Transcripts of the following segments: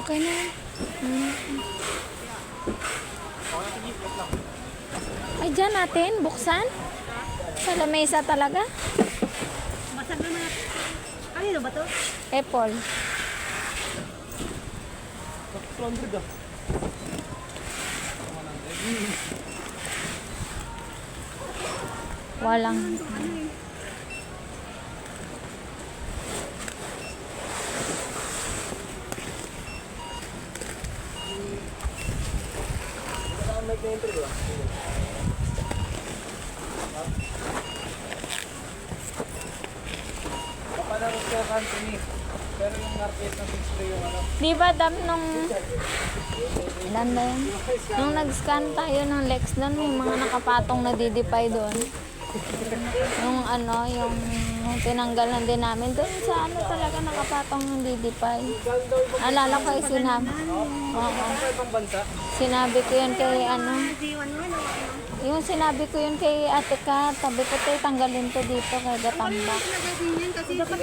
Okay na. Ay, dyan natin, buksan. Sa lamesa talaga. Masag na mga... Kanino ba to? Apple. Walang. Kapanaros ka company. Pero yung market ng display yung ano. Di ba dam nung... Ilan na yun? Nung nag-scan tayo ng Lex doon, may mga nakapatong na didipay doon. Yung ano, yung tinanggalan din namin doon sa ano talaga nakapatong ng didipay. Alala ko yung sinabi. Oo. Ibang bansa. Sinabi ko yun kay ano. G1 mo, no? Yung sinabi ko yun kay Ate Kat, sabi ko tayo tanggalin to dito kay Gatambak. Nagagawin yan kasi dapat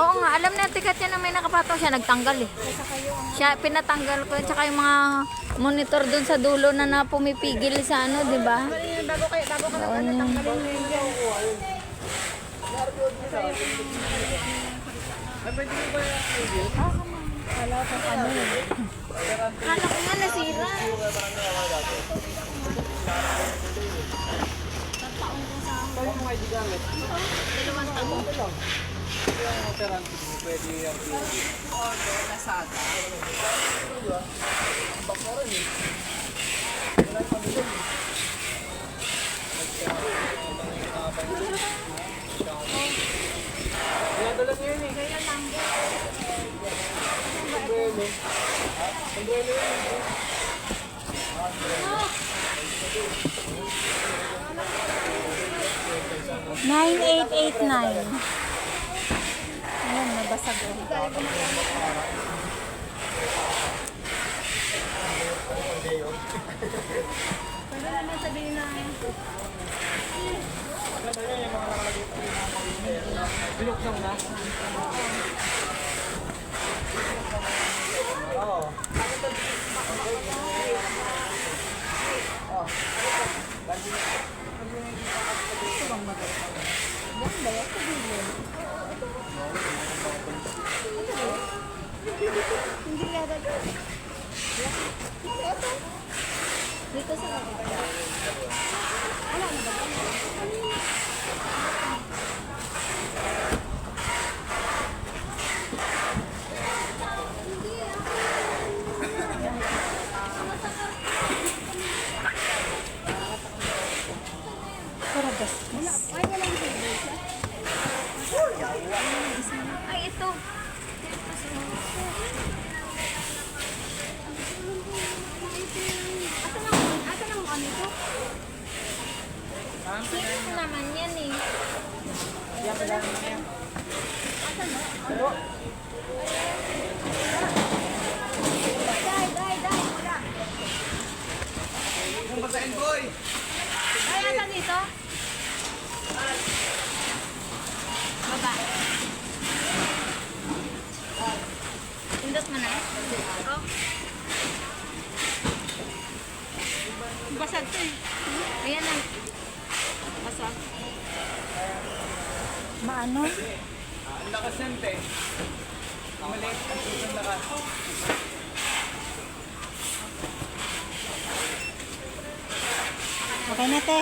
Oo nga, alam na Ate Kat yan na may nakapatong siya, nagtanggal eh. Siya, pinatanggal ko yun, tsaka yung mga monitor dun sa dulo na pumipigil sa ano, di ba? bago ka na tanggalin mo yun dyan. Ay, pwede mo ba yung video? Kala ko ano eh. Kala ko nga nasira. Kaya yung ID gamit. Dalawang taon. Ito yung operante mo, pwede yung video. Order, Lazada. Bakura niyo. Wala yung pamilya niyo. Kaya dala niyo yun eh. Kaya lang. Sombrero. Sombrero yun. 9889. Ayan, nabasag ulit. Pwede naman sabihin na... Binuksan na? Oo. Hindi yata. Dito sa baba. Wala na ba? Para gas. Ay, walang video. Ay, ito. Asa nang ano ito? Sino naman yan eh? Dai, wala. Kung basahin, boy! Ay, asa dito? Baba. Pindot mo na. Oh. Basag to eh. Ayan na. Basag. Maano? Ang lakas yan, te. Ang maliit ang susang lakas. Okay na, te.